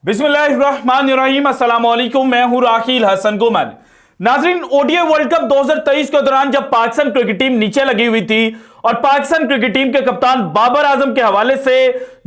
बिस्मिल्लाहिर्रहमानिर्रहीम, अस्सलाम वालेकुम। मैं हूं राखिल हसन गुमन। नाजरीन, ओडीआई वर्ल्ड कप 2023 के दौरान जब पाकिस्तान क्रिकेट टीम नीचे लगी हुई थी और पाकिस्तान क्रिकेट टीम के कप्तान बाबर आजम के हवाले से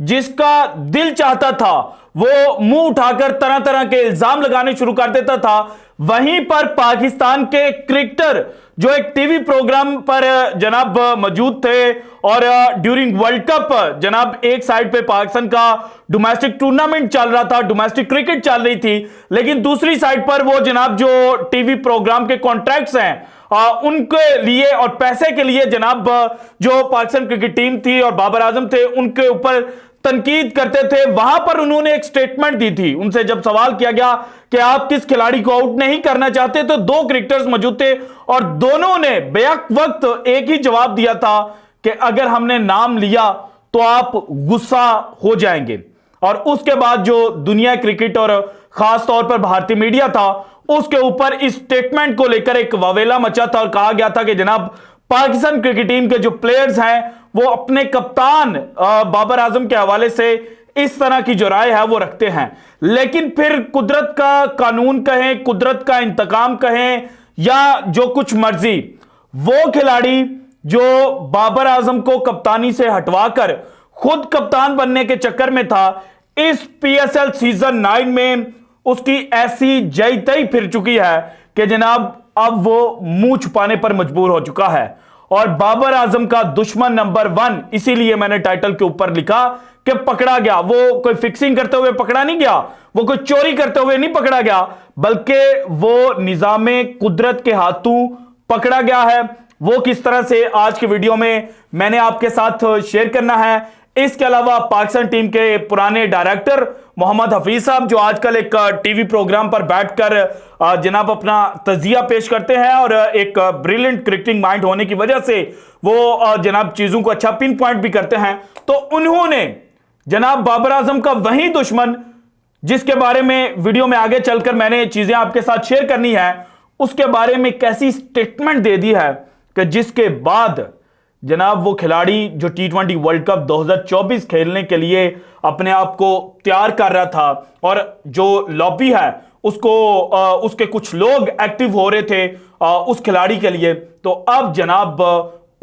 जिसका दिल चाहता था वो मुंह उठाकर तरह तरह के इल्जाम लगाने शुरू कर देता था, वहीं पर पाकिस्तान के क्रिकेटर जो एक टीवी प्रोग्राम पर जनाब मौजूद थे और ड्यूरिंग वर्ल्ड कप जनाब एक साइड पे पाकिस्तान का डोमेस्टिक टूर्नामेंट चल रहा था, डोमेस्टिक क्रिकेट चल रही थी, लेकिन दूसरी साइड पर वो जनाब जो टीवी प्रोग्राम के कॉन्ट्रैक्ट्स हैं उनके लिए और पैसे के लिए जनाब जो पाकिस्तान क्रिकेट टीम थी और बाबर आजम थे उनके ऊपर तनकीद करते थे। वहां पर उन्होंने एक स्टेटमेंट दी थी। उनसे जब सवाल किया गया कि आप किस खिलाड़ी को आउट नहीं करना चाहते, तो दो क्रिकेटर्स मौजूद थे और दोनों ने बेहक वक्त एक ही जवाब दिया था कि अगर हमने नाम लिया तो आप गुस्सा हो जाएंगे। और उसके बाद जो दुनिया क्रिकेट और खास तौर पर भारतीय मीडिया था उसके ऊपर इस स्टेटमेंट को लेकर एक वावेला मचा था और कहा गया था कि जनाब पाकिस्तान क्रिकेट टीम के जो प्लेयर्स हैं वो अपने कप्तान बाबर आजम के हवाले से इस तरह की जो राय है वो रखते हैं। लेकिन फिर कुदरत का कानून कहें, कुदरत का इंतकाम कहें या जो कुछ मर्जी, वो खिलाड़ी जो बाबर आजम को कप्तानी से हटवाकर खुद कप्तान बनने के चक्कर में था, इस पीएसएल सीजन 9 में उसकी ऐसी जय तय फिर चुकी है कि जनाब अब वो मुंह छुपाने पर मजबूर हो चुका है और बाबर आजम का दुश्मन नंबर 1। इसीलिए मैंने टाइटल के ऊपर लिखा कि पकड़ा गया। वो कोई फिक्सिंग करते हुए पकड़ा नहीं गया, वो कोई चोरी करते हुए नहीं पकड़ा गया, बल्कि वो निजामे कुदरत के हाथों पकड़ा गया है। वो किस तरह से आज की वीडियो में मैंने आपके साथ शेयर करना है। इसके अलावा पाकिस्तान टीम के पुराने डायरेक्टर मोहम्मद हफीज साहब जो आजकल एक टीवी प्रोग्राम पर बैठकर जनाब अपना तजिया पेश करते हैं और एक ब्रिलियंट क्रिकेटिंग माइंड होने की वजह से वो जनाब चीजों को अच्छा पिन पॉइंट भी करते हैं, तो उन्होंने जनाब बाबर आजम का वही दुश्मन जिसके बारे में वीडियो में आगे चलकर मैंने चीजें आपके साथ शेयर करनी है, उसके बारे में कैसी स्टेटमेंट दे दी है कि जिसके बाद जनाब वो खिलाड़ी जो T20 वर्ल्ड कप 2024 खेलने के लिए अपने आप को तैयार कर रहा था और जो लॉबी है उसको उसके कुछ लोग एक्टिव हो रहे थे उस खिलाड़ी के लिए, तो अब जनाब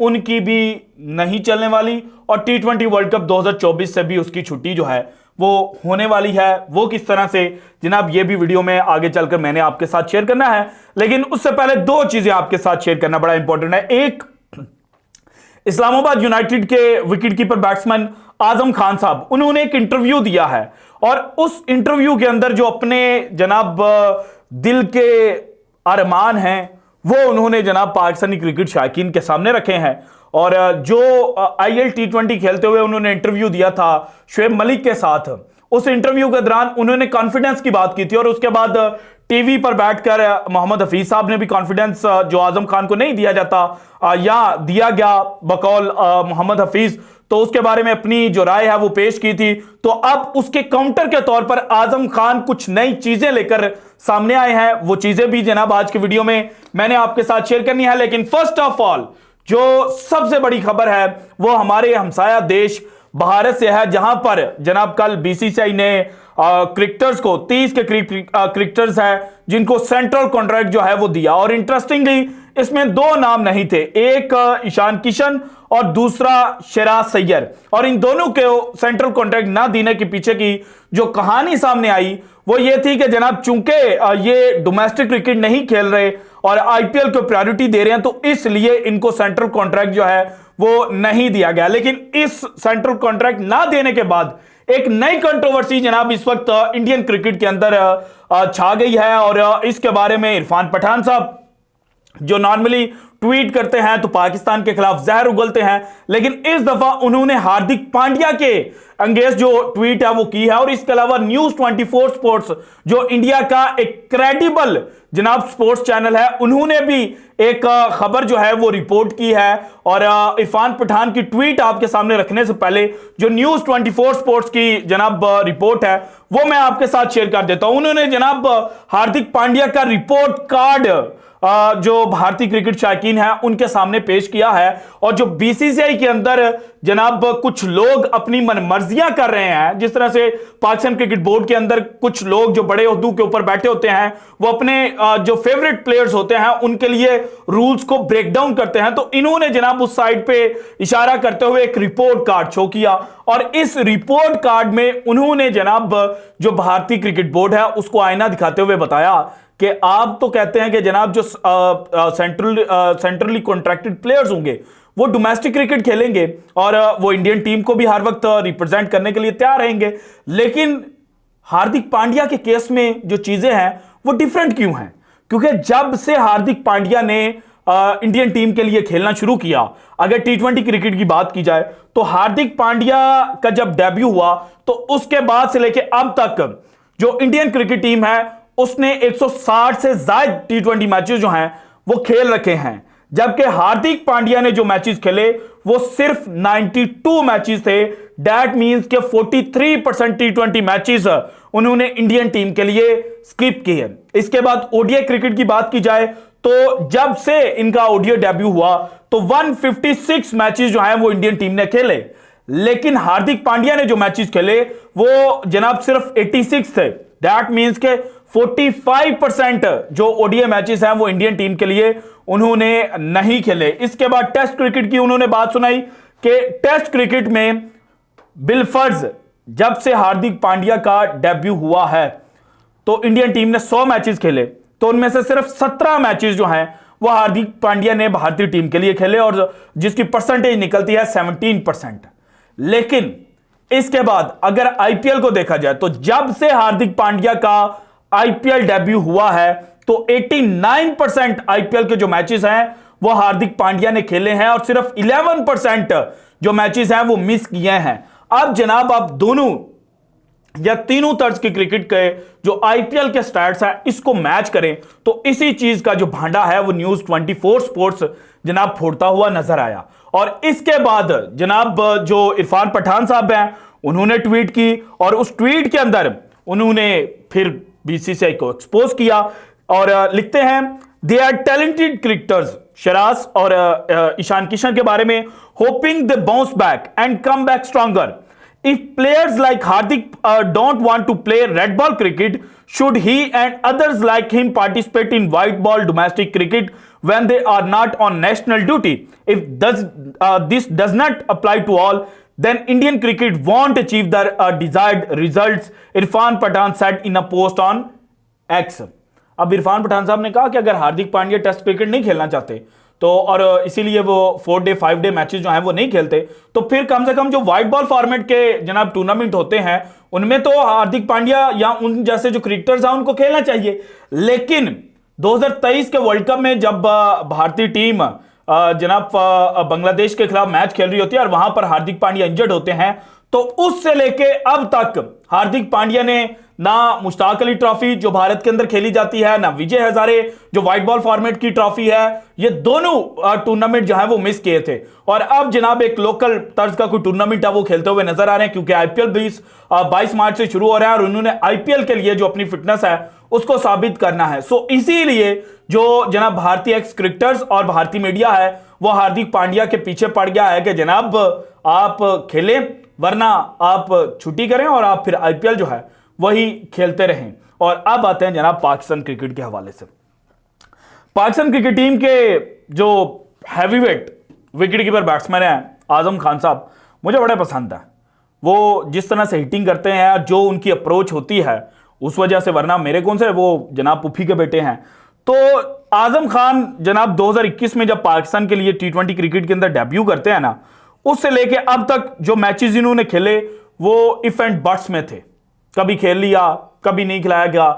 उनकी भी नहीं चलने वाली और T20 वर्ल्ड कप 2024 से भी उसकी छुट्टी जो है वो होने वाली है। वो किस तरह से जनाब ये भी वीडियो में आगे चलकर मैंने आपके साथ शेयर करना है, लेकिन उससे पहले दो चीजें आपके साथ शेयर करना बड़ा इंपॉर्टेंट है। एक, इस्लामाबाद यूनाइटेड के विकेटकीपर बैट्समैन आजम खान साहब, उन्होंने एक इंटरव्यू दिया है और उस इंटरव्यू के अंदर जो अपने जनाब दिल के अरमान हैं वो उन्होंने जनाब पाकिस्तानी क्रिकेट शायकीन के सामने रखे हैं। और जो IL T20 खेलते हुए उन्होंने इंटरव्यू दिया था शुएब मलिक के साथ, उस इंटरव्यू के दौरान उन्होंने कॉन्फिडेंस की बात की थी और उसके बाद टीवी पर बैठकर मोहम्मद हफीज साहब ने भी कॉन्फिडेंस जो आजम खान को नहीं दिया जाता या दिया गया बकौल मोहम्मद हफीज, तो उसके बारे में अपनी जो राय है वो पेश की थी। तो अब उसके काउंटर के तौर पर आजम खान कुछ नई चीजें लेकर सामने आए हैं। वो चीजें भी जनाब आज की वीडियो में मैंने आपके साथ शेयर करनी है, लेकिन फर्स्ट ऑफ ऑल जो सबसे बड़ी खबर है वो हमारे हमसाया देश भारत से है, जहां पर जनाब कल BCCI ने क्रिकेटर्स को 30 के क्रिकेटर्स हैं जिनको सेंट्रल कॉन्ट्रैक्ट जो है वो दिया। और इंटरेस्टिंगली इसमें दो नाम नहीं थे, एक ईशान किशन और दूसरा शिराज सैयद, और इन दोनों के सेंट्रल कॉन्ट्रैक्ट ना देने के पीछे की जो कहानी सामने आई वो ये थी कि जनाब चूंकि ये डोमेस्टिक क्रिकेट नहीं खेल रहे और IPL को प्रायोरिटी दे रहे हैं तो इसलिए इनको सेंट्रल कॉन्ट्रैक्ट जो है वो नहीं दिया गया। लेकिन इस सेंट्रल कॉन्ट्रैक्ट ना देने के बाद एक नई कंट्रोवर्सी जनाब इस वक्त इंडियन क्रिकेट के अंदर छा गई है और इसके बारे में इरफान पठान साहब जो नॉर्मली ट्वीट करते हैं तो पाकिस्तान के खिलाफ जहर उगलते हैं, लेकिन इस दफा उन्होंने हार्दिक पांड्या के अंगेज जो ट्वीट है वो की है। और इसके अलावा न्यूज 24 स्पोर्ट्स जो इंडिया का एक क्रेडिबल जनाब स्पोर्ट्स चैनल है, उन्होंने भी एक खबर जो है वो रिपोर्ट की है। और इरफान पठान की ट्वीट आपके सामने रखने से पहले जो न्यूज 24 स्पोर्ट्स की जनाब रिपोर्ट है वो मैं आपके साथ शेयर कर देता हूं। उन्होंने जनाब हार्दिक पांड्या का रिपोर्ट कार्ड जो भारतीय क्रिकेट शायकीन स्क्रीन है उनके सामने पेश किया है। और जो बीसीसीआई के अंदर जनाब कुछ लोग अपनी मनमर्जियां कर रहे हैं, जिस तरह से पाकिस्तान क्रिकेट बोर्ड के अंदर कुछ लोग जो बड़े ओहदों के ऊपर बैठे होते हैं वो अपने जो फेवरेट प्लेयर्स होते हैं उनके लिए रूल्स को ब्रेक डाउन करते हैं, तो इन्होंने जनाब उस साइड पे इशारा करते हुए एक रिपोर्ट कार्ड शो किया और इस रिपोर्ट कार्ड में उन्होंने जनाब जो भारतीय क्रिकेट बोर्ड है उसको आईना दिखाते हुए बताया कि आप तो कहते हैं कि जनाब जो सेंट्रली कॉन्ट्रैक्टेड प्लेयर्स होंगे वो डोमेस्टिक क्रिकेट खेलेंगे और वो इंडियन टीम को भी हर वक्त रिप्रेजेंट करने के लिए तैयार रहेंगे, लेकिन हार्दिक पांड्या के केस में जो चीजें हैं वो डिफरेंट क्यों हैं? क्योंकि जब से हार्दिक पांड्या ने इंडियन टीम के लिए खेलना शुरू किया, अगर T20 क्रिकेट की बात की जाए तो हार्दिक पांड्या का जब डेब्यू हुआ तो उसके बाद से लेकर अब तक जो इंडियन क्रिकेट टीम है उसने 160 से ज्यादा T20 मैचेस जो हैं वो खेल रखे हैं, जबकि हार्दिक पांड्या ने जो मैचेस खेले वो सिर्फ 92 मैचेस थे। दैट मींस के 43% T20 मैचेस उन्होंने इंडियन टीम के लिए स्किप किए। इसके बाद ओडीआई क्रिकेट की बात की जाए तो जब से इनका ओडीआई डेब्यू हुआ तो 156 मैचेस जो हैं वो इंडियन टीम ने खेले, लेकिन हार्दिक पांड्या ने जो मैचेस खेले वो जनाब सिर्फ 86 थे। दैट मींस के 45% जो ओडीआई मैचेस हैं वो इंडियन टीम के लिए उन्होंने नहीं खेले। इसके बाद टेस्ट क्रिकेट की उन्होंने बात सुनाई कि टेस्ट क्रिकेट में बिलफर्ज जब से हार्दिक पांड्या का डेब्यू हुआ है तो इंडियन टीम ने 100 मैचेस खेले, तो उनमें से सिर्फ 17 मैचेस जो हैं वो हार्दिक पांड्या ने भारतीय टीम के लिए खेले और जिसकी परसेंटेज निकलती है 17%। लेकिन इसके बाद अगर आईपीएल को देखा जाए तो जब से हार्दिक पांड्या का आईपीएल डेब्यू हुआ है तो 89% आईपीएल के जो मैचेस हैं वो हार्दिक पांड्या ने खेले हैं और सिर्फ 11% जो मैचेस हैं वो मिस किए हैं। अब जनाब आप दोनों या तीनों तर्ज की क्रिकेट के जो आईपीएल के स्टैट्स हैं इसको मैच करें तो इसी चीज का जो भांडा है वो न्यूज 24 स्पोर्ट्स जनाब फोड़ता हुआ नजर आया। और इसके बाद जनाब जो इरफान पठान साहब हैं उन्होंने ट्वीट की और उस ट्वीट के अंदर उन्होंने फिर बीसीसीआई को एक्सपोज किया और लिखते हैं they are talented cricketers Sharaj और ईशान किशन के बारे में, hoping they bounce back and come back stronger. If players like Hardik don't want to play red ball cricket, should he and others like him participate in white ball domestic cricket when they are not on national duty? If this does not apply to all, then Indian cricket won't achieve the desired results, Irfan Pathan said in a post on X. अब इरफान पठान साहब ने कहा कि अगर Hardik Pandya test cricket नहीं खेलना चाहते तो और इसीलिए वो 4 डे 5 डे मैचेस जो हैं वो नहीं खेलते तो फिर कम से कम जो व्हाइट बॉल फॉर्मेट के जनाब टूर्नामेंट होते हैं उनमें तो हार्दिक पांड्या या उन जैसे जो क्रिकेटर्स हैं उनको खेलना चाहिए। लेकिन 2023 के वर्ल्ड कप में जब भारतीय टीम जनाब बांग्लादेश के खिलाफ मैच खेल रही होती है और वहां पर हार्दिक पांड्या इंजर्ड होते हैं तो उससे लेके अब तक हार्दिक पांड्या ने ना मुश्ताक अली ट्रॉफी जो भारत के अंदर खेली जाती है, ना विजय हजारे जो व्हाइट बॉल फॉर्मेट की ट्रॉफी है, ये दोनों टूर्नामेंट जो है वो मिस किए थे। और अब जनाब एक लोकल तर्ज का कोई टूर्नामेंट है वो खेलते हुए नजर आ रहे हैं क्योंकि आईपीएल 22 मार्च से शुरू हो रहा है और उन्होंने आईपीएल के लिए जो अपनी फिटनेस है उसको साबित करना है। सो इसीलिए जो जनाब भारतीय एक्स क्रिकेटर्स और भारतीय मीडिया है वो हार्दिक पांड्या के पीछे पड़ गया है कि जनाब आप खेलें वरना आप छुट्टी करें और आप फिर आईपीएल जो है वही खेलते रहें। और अब आते हैं जनाब पाकिस्तान क्रिकेट के हवाले से। पाकिस्तान क्रिकेट टीम के जो हैवीवेट विकेट कीपर बैट्समैन हैं आजम खान साहब मुझे बड़े पसंद है। वो जिस तरह से हिटिंग करते हैं जो उनकी अप्रोच होती है उस वजह से, वरना मेरे कौन से वो जनाब पुफी के बेटे हैं। तो आजम खान जनाब 2021 में जब पाकिस्तान के लिए T20 क्रिकेट के अंदर डेब्यू करते हैं ना, उससे लेके अब तक जो मैचेस इन्होंने खेले वो इफ एंड बट्स में थे। कभी खेल लिया, कभी नहीं खिलाया गया।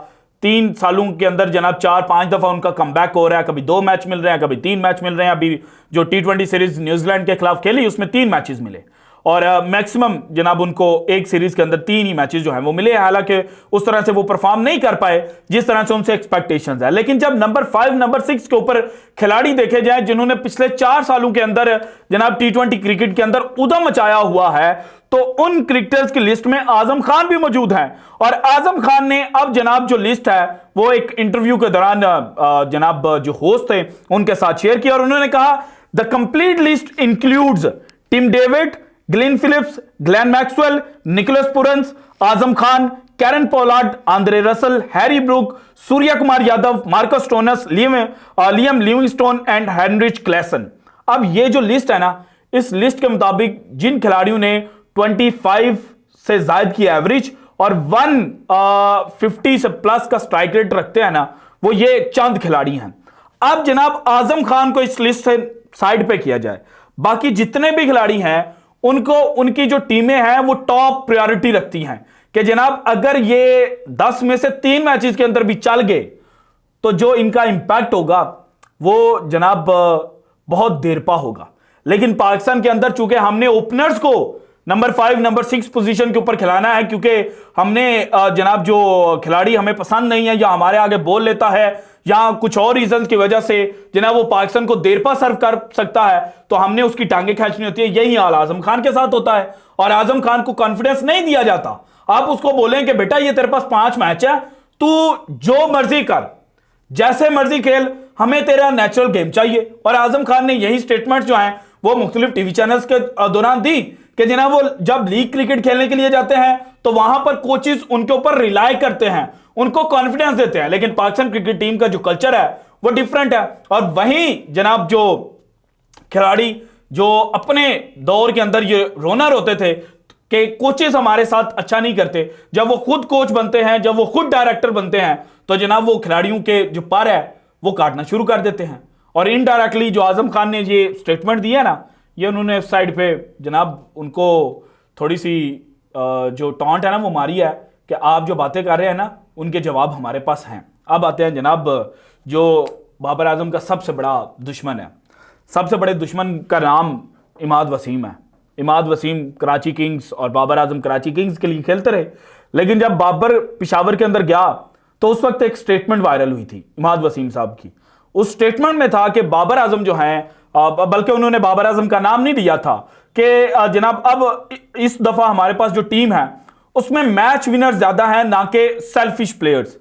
3 सालों के अंदर जनाब 4-5 दफा उनका कमबैक हो रहा है, कभी 2 मैच मिल रहे हैं, कभी 3 मैच मिल रहे हैं। अभी जो T20 सीरीज न्यूजीलैंड के खिलाफ खेली उसमें 3 मैचेस मिले और मैक्सिमम जनाब उनको एक सीरीज के अंदर 3 ही मैचेस जो है वो मिले। हालांकि उस तरह से वो परफॉर्म नहीं कर पाए जिस तरह से उनसे एक्सपेक्टेशंस है। लेकिन जब नंबर 5 नंबर 6 के ऊपर खिलाड़ी देखे जाए जिन्होंने पिछले 4 सालों के अंदर जनाब T20 क्रिकेट के अंदर उधम मचाया हुआ है, तो उन क्रिकेटर्स की लिस्ट में आजम खान भी मौजूद हैं। और आजम खान ने अब जनाब जो लिस्ट है वो एक इंटरव्यू के दौरान जनाब जो होस्ट थे उनके साथ शेयर किया और उन्होंने कहा the complete list includes Tim David, Glenn Phillips, Glenn Maxwell, Nicholas Pooran, Azam Khan, Kieron Pollard, Andre Russell, Harry Brook, Surya Kumar Yadav, Marcus Stoinis, Liam Livingstone and Heinrich Klaasen. अब ये जो लिस्ट है ना, इस लिस्ट के मुताबिक जिन खिलाड़ियों ने 25 से ज्यादा की एवरेज और 150 से प्लस का स्ट्राइक रेट रखते हैं ना, वो ये चंद खिलाड़ी हैं। अब जनाब आजम खान को इस लिस्ट से साइड पे किया जाए, बाकी जितने भी खिलाड़ी हैं उनको उनकी जो टीमें हैं वो टॉप प्रायोरिटी रखती हैं कि जनाब अगर ये 10 में से 3 मैचेस के अंदर भी चल गए तो जो इनका इंपैक्ट होगा वो जनाब बहुत देर पा होगा। लेकिन पाकिस्तान के अंदर चूंकि हमने ओपनर्स को नंबर 5 नंबर 6 पोजीशन के ऊपर खिलाना है, क्योंकि हमने जनाब जो खिलाड़ी हमें पसंद नहीं है या हमारे आगे बोल लेता है या कुछ और रीजंस की वजह से जनाब वो पाकिस्तान को देर पा सर्व कर सकता है, तो हमने उसकी टांगे खींचनी होती है। यही हाल आजम खान के साथ होता है और आजम खान को कॉन्फिडेंस नहीं दिया जाता। आप उसको बोलें कि बेटा ये तेरे पास 5 मैच है, तू जो मर्जी कर, जैसे मर्जी खेल, हमें तेरा नेचुरल गेम चाहिए। और आजम खान ने यही स्टेटमेंट जो है वो मुख्तलिफ टीवी चैनल्स के दौरान दी कि जनाब वो जब लीग क्रिकेट खेलने के लिए जाते हैं तो वहां पर कोचेस उनके ऊपर रिलाई करते हैं, उनको कॉन्फिडेंस देते हैं। लेकिन पाकिस्तान क्रिकेट टीम का जो कल्चर है वो डिफरेंट है। और वहीं जनाब जो खिलाड़ी जो अपने दौर के अंदर ये रोनर होते थे कि कोचेस हमारे साथ अच्छा नहीं करते, जब वो खुद कोच बनते हैं, जब वो खुद डायरेक्टर बनते हैं, तो जनाब वो खिलाड़ियों के जो पर है वो काटना शुरू कर देते हैं। और इनडायरेक्टली जो आजम खान ने ये स्टेटमेंट दिया ना, ये उन्होंने साइड पे जनाब उनको थोड़ी सी जो टॉन्ट है ना वो मारी है कि आप जो बातें कर रहे हैं ना उनके जवाब हमारे पास हैं। अब आते हैं जनाब जो बाबर आजम का सबसे बड़ा दुश्मन है। सबसे बड़े दुश्मन का नाम इमाद वसीम है। इमाद वसीम कराची किंग्स और बाबर आजम कराची किंग्स के लिए खेलते रहे, लेकिन जब बाबर पिशावर के अंदर गया तो उस वक्त एक स्टेटमेंट वायरल हुई थी इमाद वसीम साहब की। उस स्टेटमेंट में था कि बाबर आजम जो हैं, बल्कि उन्होंने बाबर आजम का नाम नहीं दिया था, कि जनाब अब इस दफा हमारे पास जो टीम है उसमें मैच विनर्स ज्यादा हैं ना कि सेल्फिश प्लेयर्स।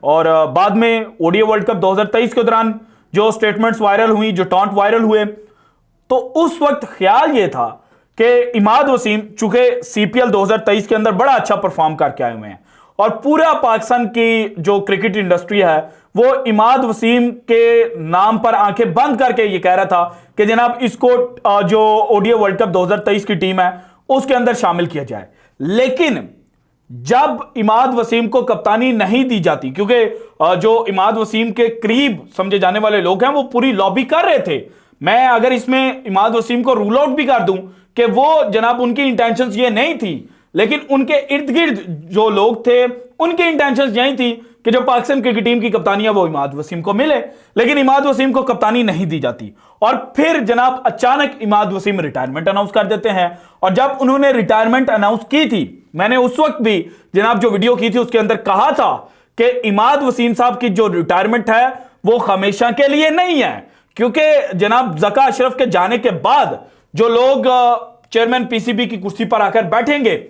और बाद में ओडीआई वर्ल्ड कप 2023 के दौरान जो स्टेटमेंट्स वायरल हुई, जो टॉन्ट वायरल हुए, तो उस वक्त ख्याल यह था कि इमाद वसीम चूंकि सीपीएल 2023 के अंदर बड़ा अच्छा परफॉर्म करके आए हुए हैं और पूरा पाकिस्तान की जो क्रिकेट इंडस्ट्री है वो इमाद वसीम के नाम पर आंखें बंद करके ये कह रहा था कि जनाब इसको जो ओडीआई वर्ल्ड कप 2023 की टीम है उसके अंदर शामिल किया जाए। लेकिन जब इमाद वसीम को कप्तानी नहीं दी जाती, क्योंकि जो इमाद वसीम के करीब समझे जाने वाले लोग हैं वो पूरी लॉबी कर रहे थे। मैं अगर इसमें इमाद वसीम को रूल आउट भी कर दूं कि वो जनाब उनकी इंटेंशंस ये नहीं थी, लेकिन उनके इर्द गिर्द जो लोग थे उनकी इंटेंशंस यही थी कि जो पाकिस्तान क्रिकेट टीम की कप्तानी है वो इमाद वसीम को मिले, लेकिन इमाद वसीम को कप्तानी नहीं दी जाती। और फिर जनाब अचानक इमाद वसीम रिटायरमेंट अनाउंस कर देते हैं। और जब उन्होंने रिटायरमेंट अनाउंस की थी, मैंने उस वक्त भी जनाब जो वीडियो की थी उसके अंदर कहा था कि इमाद वसीम साहब की जो रिटायरमेंट है वो हमेशा के लिए नहीं है, क्योंकि जनाब ज़का अशरफ के जाने के बाद जो लोग चेयरमैन पीसीबी की कुर्सी पर आकर बैठेंगे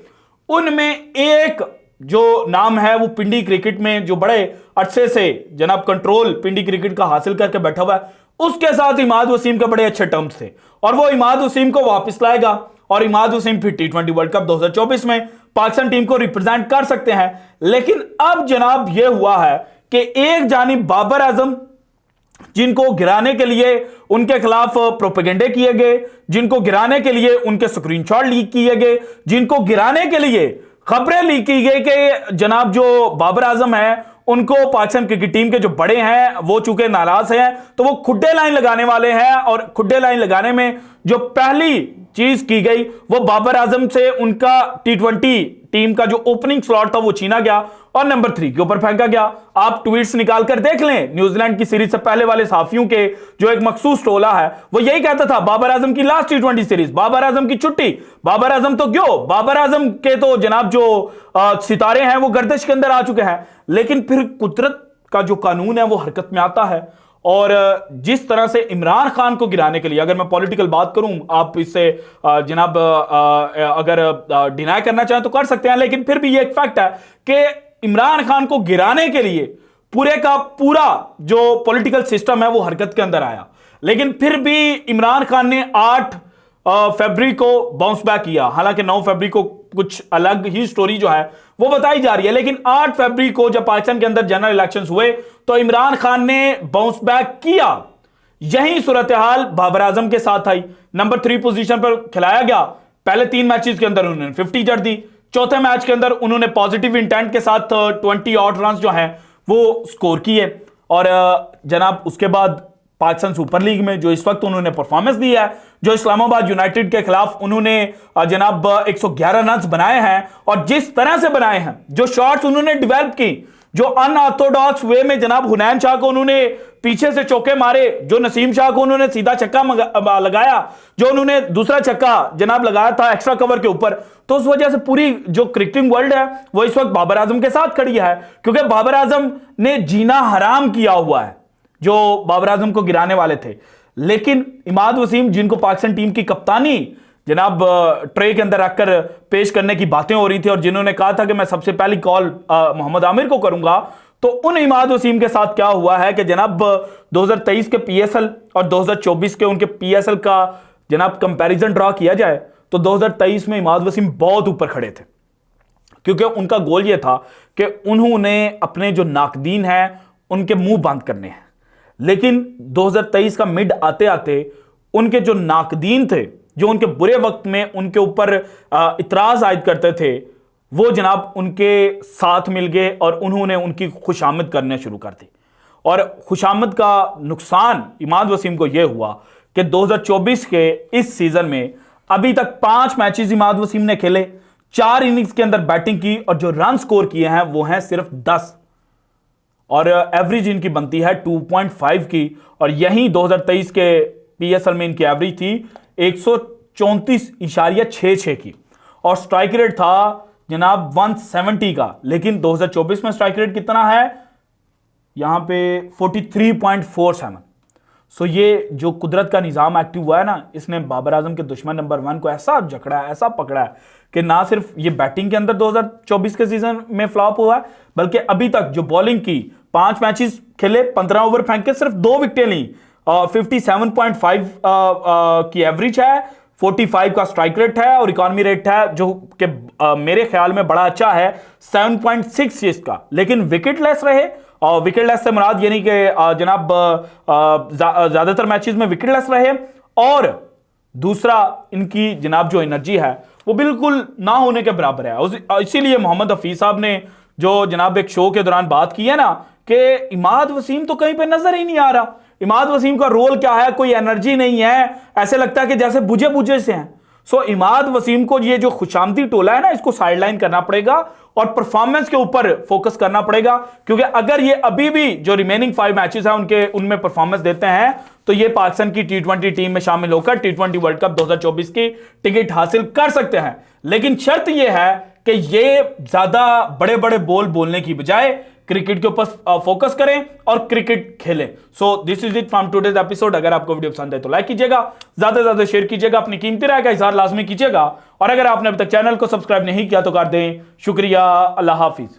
उनमें एक जो नाम है वो पिंडी क्रिकेट में जो बड़े अरसे से जनाब कंट्रोल पिंडी क्रिकेट का हासिल करके बैठा हुआ है, उसके साथ इमाद वसीम के बड़े अच्छे टर्म्स थे और वो इमाद वसीम को वापस लाएगा और इमाद वसीम फिर T20 वर्ल्ड कप 2024 में पाकिस्तान टीम को रिप्रेजेंट कर सकते हैं। लेकिन अब जनाब यह हुआ है कि एक जानिब बाबर आजम जिनको गिराने के लिए उनके खिलाफ प्रोपेगेंडे किए गए, जिनको गिराने के लिए उनके स्क्रीनशॉट लीक किए गए, जिनको गिराने के लिए खबरें लीक की गई कि जनाब जो बाबर आजम है उनको पाकिस्तान क्रिकेट टीम के जो बड़े हैं वो चूंकि नाराज हैं तो वो खुड्डे लाइन लगाने वाले हैं। और खुड्डे लाइन लगाने में जो पहली चीज की गई वो बाबर आजम से उनका T20 टीम का जो ओपनिंग स्लॉट था वो छीना गया और नंबर 3 के ऊपर फेंका गया। आप ट्वीट्स निकाल कर देख लें, न्यूजीलैंड की सीरीज से पहले वाले साफियों के जो एक मखसूस टोला है वो यही कहता था, बाबर आजम की last T20 series, Babar Azam की छुट्टी, बाबर आजम तो क्यों, बाबर आजम के तो जनाब जो सितारे हैं वो गर्दिश के अंदर आ चुके हैं। लेकिन फिर कुदरत का जो कानून है वो हरकत में आता है और जिस तरह से इमरान खान को गिराने के लिए, अगर मैं पॉलिटिकल बात करूं, आप इससे जनाब अगर डिनाई करना चाहें तो कर सकते हैं, लेकिन फिर भी ये एक फैक्ट है कि इमरान खान को गिराने के लिए पूरे का पूरा जो पॉलिटिकल सिस्टम है वो हरकत के अंदर आया। लेकिन फिर भी इमरान खान ने 8 फरवरी को बाउंस बैक किया। हालांकि 9 फरवरी को कुछ अलग ही स्टोरी जो है वो बताई जा रही है, लेकिन 8 फरवरी को जब पाकिस्तान के अंदर जनरल इलेक्शंस हुए तो इमरान खान ने बाउंस बैक किया। यही सूरत हाल बाबर आजम के साथ आई। नंबर 3 पोजीशन पर खिलाया गया। पहले 3 मैचेस के अंदर उन्होंने 50 जड़ दी, चौथे मैच के अंदर उन्होंने पॉजिटिव इंटेंट के साथ 20 ऑड रन जो हैं वो स्कोर किए और जनाब उसके बाद पाकिस्तान सुपर लीग में जो इस वक्त उन्होंने परफॉर्मेंस दी है, जो इस्लामाबाद यूनाइटेड के खिलाफ उन्होंने जनाब 111 रन बनाए हैं और जिस तरह से बनाए हैं, जो शॉट्स उन्होंने डेवलप की, जो अनऑर्थोडॉक्स वे में जनाब हुनैन शाह को उन्होंने पीछे से चौके मारे, जो नसीम शाह को उन्होंने सीधा छक्का लगाया, जो उन्होंने दूसरा छक्का जनाब लगाया था एक्स्ट्रा कवर के ऊपर, तो उस वजह से पूरी जो क्रिकेटिंग वर्ल्ड है वो इस वक्त बाबर आजम के साथ खड़ी है, क्योंकि बाबर आजम ने जीना हराम किया हुआ है जो बाबर आजम को गिराने वाले थे। लेकिन इमाद वसीम, जिनको पाकिस्तान टीम की कप्तानी जनाब ट्रे के अंदर रखकर पेश करने की बातें हो रही थी और जिन्होंने कहा था कि मैं सबसे पहली कॉल मोहम्मद आमिर को करूंगा, तो उन इमाद वसीम के साथ क्या हुआ है कि जनाब 2023 के पीएसएल और 2024 के उनके पीएसएल का जनाब कंपैरिजन ड्रॉ किया जाए तो 2023 में इमाद वसीम बहुत ऊपर खड़े थे, क्योंकि उनका गोल यह था कि उन्होंने अपने जो नाकदीन हैं उनके मुंह बंद करने हैं। लेकिन 2023 का मिड आते आते उनके जो नाकदीन थे, जो उनके बुरे वक्त में उनके ऊपर इतराज आयद करते थे, वो जनाब उनके साथ मिल गए और उन्होंने उनकी खुशामद करने शुरू कर दी। और खुशामद का नुकसान इमाद वसीम को यह हुआ कि 2024 के इस सीजन में अभी तक 5 मैचेस इमाद वसीम ने खेले, 4 इनिंग्स के अंदर बैटिंग की और जो रन स्कोर किए हैं वो हैं सिर्फ 10 और एवरेज इनकी बनती है 2.5 की। और यही 2023 के पीएसएल में इनकी एवरेज थी 134.66 की और स्ट्राइक रेट था जनाब 170 का। लेकिन 2024 में स्ट्राइक रेट कितना है यहां पे 43.47। सो ये जो कुदरत का निज़ाम एक्टिव हुआ है ना, इसने बाबर आजम के दुश्मन नंबर 1 को ऐसा जकड़ा है, ऐसा पकड़ा है कि ना सिर्फ ये बैटिंग के अंदर 2024 के सीजन में फ्लॉप हुआ है, बल्कि अभी तक जो बॉलिंग की 5 मैचेस खेले, 15 ओवर फेंके, सिर्फ 2 विकेटें ली, 57.5 की एवरेज है, 45 का स्ट्राइक रेट है और इकॉनमी रेट है जो कि मेरे ख्याल में बड़ा अच्छा है 7.6 इसका। लेकिन विकेट लेस रहे, और विकेट लेस से मुराद यानी कि जनाब ज्यादातर मैचेस में विकेट लेस रहे, और दूसरा इनकी जनाब जो एनर्जी है वो बिल्कुल ना होने के बराबर है। इसीलिए मोहम्मद हफीज साहब ने जो जनाब एक शो के दौरान बात की है ना कि इमाद वसीम तो कहीं पे नजर ही नहीं आ रहा, इमाद वसीम का रोल क्या है, कोई एनर्जी नहीं है, ऐसे लगता है कि जैसे बुझे बुझे से हैं। सो इमाद वसीम को ये जो खुशामदी टोला है ना, इसको साइडलाइन करना पड़ेगा और परफॉर्मेंस के ऊपर फोकस करना पड़ेगा, क्योंकि अगर ये अभी भी जो रिमेनिंग 5 मैचेस हैं उनमें परफॉर्मेंस देते हैं तो ये पाकिस्तान की T20 टीम में शामिल होकर T20 वर्ल्ड कप 2024 की टिकट हासिल कर सकते हैं। लेकिन शर्त यह है कि ये ज्यादा बड़े बड़े बोल बोलने की बजाय क्रिकेट के ऊपर फोकस करें और क्रिकेट खेलें। So this is it from today's episode. अगर आपको वीडियो पसंद है तो लाइक कीजिएगा, ज्यादा से ज्यादा शेयर कीजिएगा, अपनी कीमती राय का इजहार लाजमी कीजिएगा, और अगर आपने अभी तक चैनल को सब्सक्राइब नहीं किया तो कर दें। शुक्रिया, अल्लाह हाफिज।